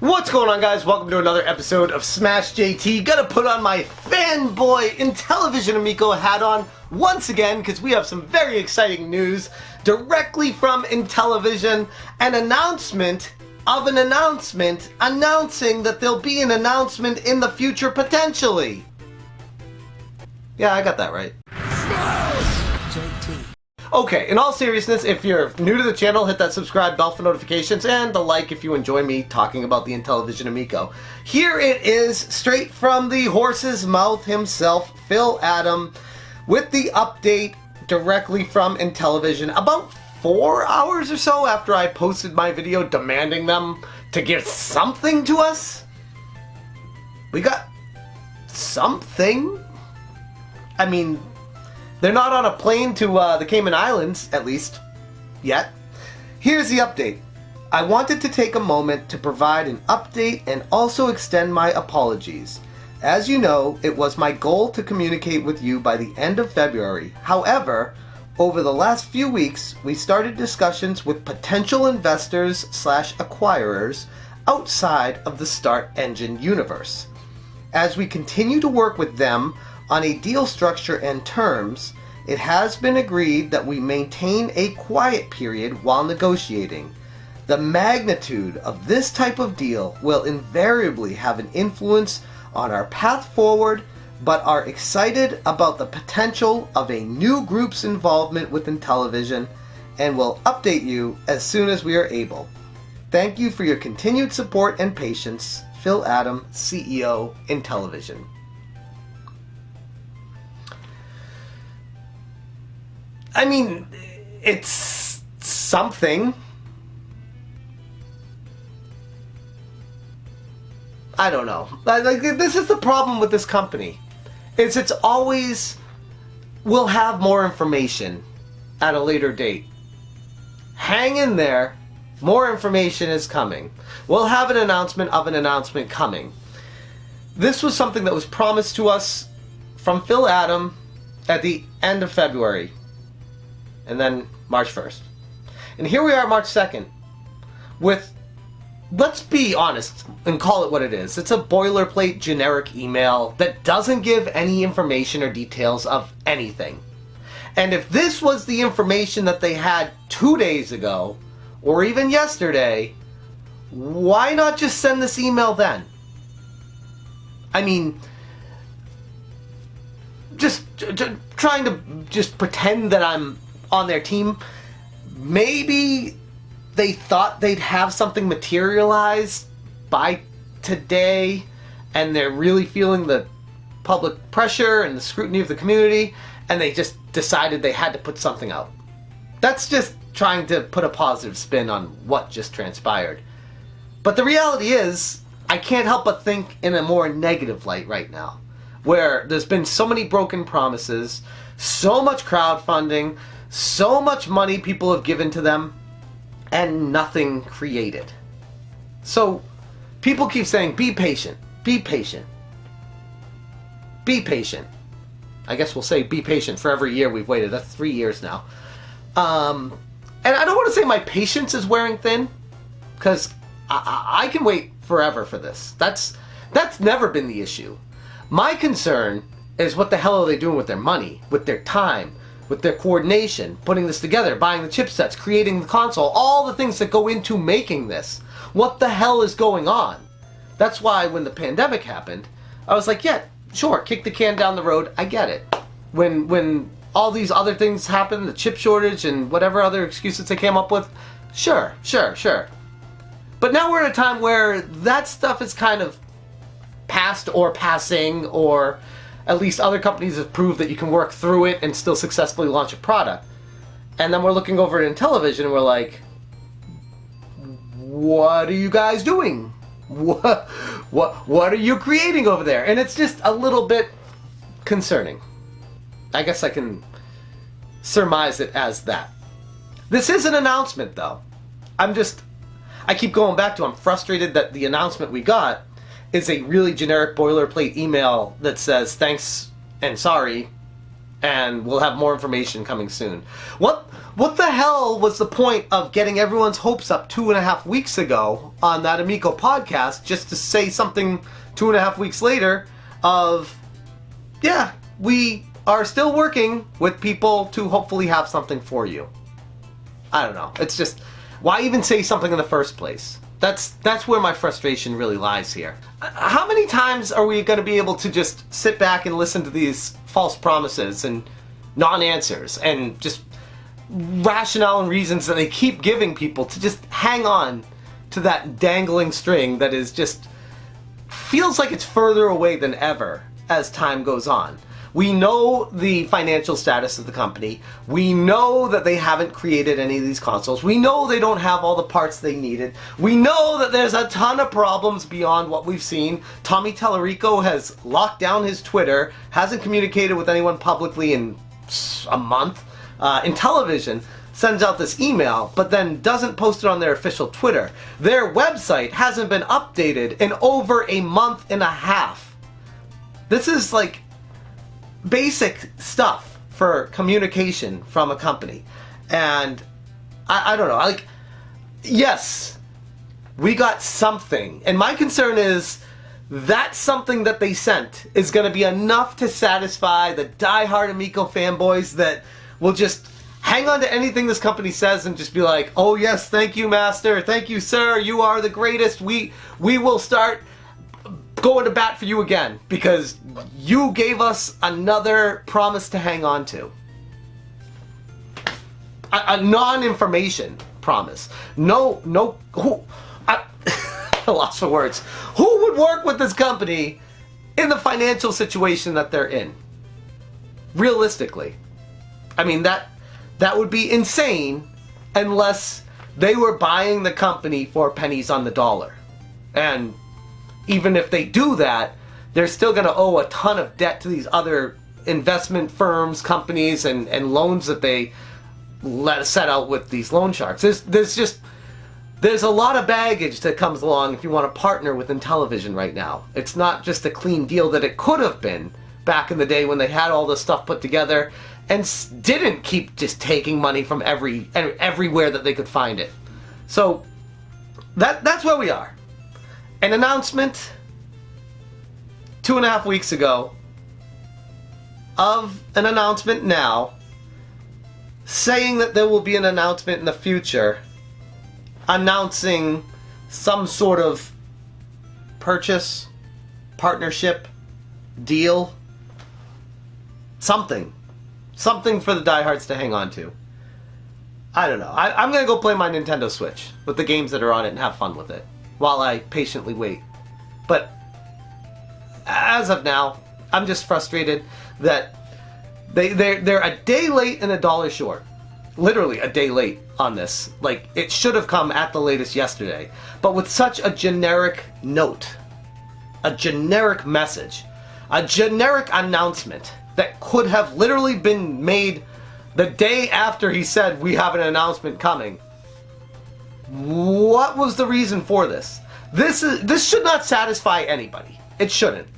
What's going on, guys? Welcome to another episode of Smash JT. Gotta put on my fanboy Intellivision Amico hat on once again because we have some very exciting news directly from Intellivision. An announcement of an announcement announcing that there'll be an announcement in the future potentially. Yeah, I got that right. JT. Okay, in all seriousness, if you're new to the channel, hit that subscribe bell for notifications and the like if you enjoy me talking about the Intellivision Amico. Here it is, straight from the horse's mouth himself, Phil Adam, with the update directly from Intellivision about 4 hours or so after I posted my video demanding them to give something to us. We got something? I mean, they're not on a plane to the Cayman Islands, at least, yet. Here's the update. I wanted to take a moment to provide an update and also extend my apologies. As you know, it was my goal to communicate with you by the end of February. However, over the last few weeks, we started discussions with potential investors/acquirers outside of the Start Engine universe. As we continue to work with them on a deal structure and terms, it has been agreed that we maintain a quiet period while negotiating. The magnitude of this type of deal will invariably have an influence on our path forward, but are excited about the potential of a new group's involvement with Intellivision and will update you as soon as we are able. Thank you for your continued support and patience. Phil Adam, CEO, Intellivision. I mean, it's something. I don't know. Like, this is the problem with this company. It's always, we'll have more information at a later date. Hang in there. More information is coming. We'll have an announcement of an announcement coming. This was something that was promised to us from Phil Adam at the end of February. And then March 1st. And here we are March 2nd with, let's be honest and call it what it is. It's a boilerplate generic email that doesn't give any information or details of anything. And if this was the information that they had 2 days ago, or even yesterday, why not just send this email then? I mean, just trying to just pretend that I'm on their team. Maybe they thought they'd have something materialized by today and they're really feeling the public pressure and the scrutiny of the community and they just decided they had to put something out. That's just trying to put a positive spin on what just transpired. But the reality is, I can't help but think in a more negative light right now, where there's been so many broken promises, so much crowdfunding, so much money people have given to them, and nothing created. So, people keep saying, be patient, be patient, be patient. I guess we'll say be patient for every year we've waited. That's 3 years now. And I don't want to say my patience is wearing thin, because I can wait forever for this. That's never been the issue. My concern is what the hell are they doing with their money, with their time, with their coordination, putting this together, buying the chipsets, creating the console, all the things that go into making this. What the hell is going on? That's why when the pandemic happened, I was like, yeah, sure, kick the can down the road, I get it. When all these other things happened, the chip shortage and whatever other excuses they came up with, sure. But now we're in a time where that stuff is kind of past or passing, or at least other companies have proved that you can work through it and still successfully launch a product. And then we're looking over at Intellivision and we're like, what are you guys doing? What are you creating over there? And it's just a little bit concerning. I guess I can surmise it as that. This is an announcement though. I keep going back to, I'm frustrated that the announcement we got is a really generic boilerplate email that says thanks and sorry and we'll have more information coming soon. What the hell was the point of getting everyone's hopes up 2.5 weeks ago on that Amico podcast just to say something 2.5 weeks later of, yeah, we are still working with people to hopefully have something for you? I don't know. It's just, why even say something in the first place? That's where my frustration really lies here. How many times are we going to be able to just sit back and listen to these false promises and non-answers and just rationale and reasons that they keep giving people to just hang on to that dangling string that is just feels like it's further away than ever as time goes on? We know the financial status of the company. We know that they haven't created any of these consoles. We know they don't have all the parts they needed. We know that there's a ton of problems beyond what we've seen. Tommy Tallarico has locked down his Twitter, hasn't communicated with anyone publicly in a month. Intellivision sends out this email, but then doesn't post it on their official Twitter. Their website hasn't been updated in over a month and a half. This is like basic stuff for communication from a company. And I don't know, like, yes, we got something. And my concern is that something that they sent is going to be enough to satisfy the diehard Amico fanboys that will just hang on to anything this company says and just be like, oh yes, thank you, master, thank you, sir, you are the greatest, we will start going to bat for you again because you gave us another promise to hang on to. A non-information promise. No, I lost for words. Who would work with this company in the financial situation that they're in? Realistically. I mean, that would be insane unless they were buying the company for pennies on the dollar. And even if they do that, they're still going to owe a ton of debt to these other investment firms, companies, and loans that they set out with these loan sharks. There's a lot of baggage that comes along if you want to partner with Intellivision right now. It's not just a clean deal that it could have been back in the day when they had all this stuff put together and didn't keep just taking money from everywhere that they could find it. So that's where we are. An announcement 2.5 weeks ago of an announcement now saying that there will be an announcement in the future announcing some sort of purchase, partnership, deal, something for the diehards to hang on to. I don't know. I'm going to go play my Nintendo Switch with the games that are on it and have fun with it while I patiently wait. But as of now, I'm just frustrated that they're a day late and $1 short. Literally a day late on this. Like, it should have come at the latest yesterday. But with such a generic note, a generic message, a generic announcement that could have literally been made the day after he said we have an announcement coming. What was the reason for this? This should not satisfy anybody. It shouldn't.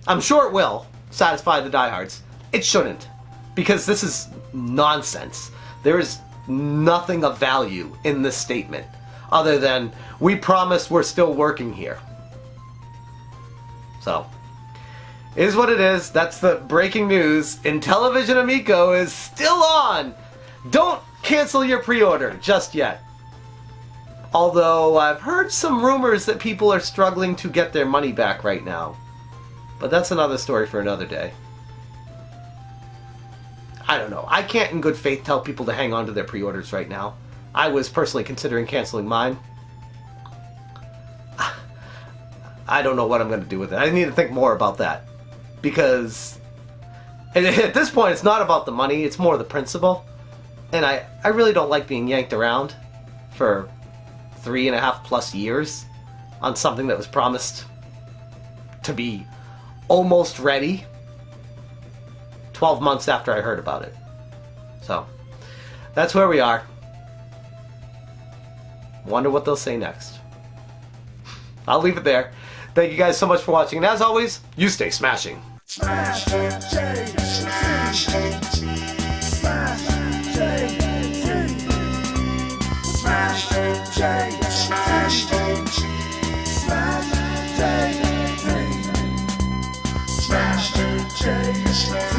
I'm sure it will satisfy the diehards. It shouldn't. Because this is nonsense. There is nothing of value in this statement other than we promise we're still working here. So, it is what it is. That's the breaking news. Intellivision Amico is still on. Don't cancel your pre-order just yet. Although I've heard some rumors that people are struggling to get their money back right now. But that's another story for another day. I don't know. I can't in good faith tell people to hang on to their pre-orders right now. I was personally considering canceling mine. I don't know what I'm going to do with it. I need to think more about that. Because at this point, it's not about the money. It's more the principle. And I really don't like being yanked around for 3.5+ years on something that was promised to be almost ready 12 months after I heard about it. So, that's where we are. Wonder what they'll say next. I'll leave it there. Thank you guys so much for watching, and as always, you stay smashing. Smash, tasteless.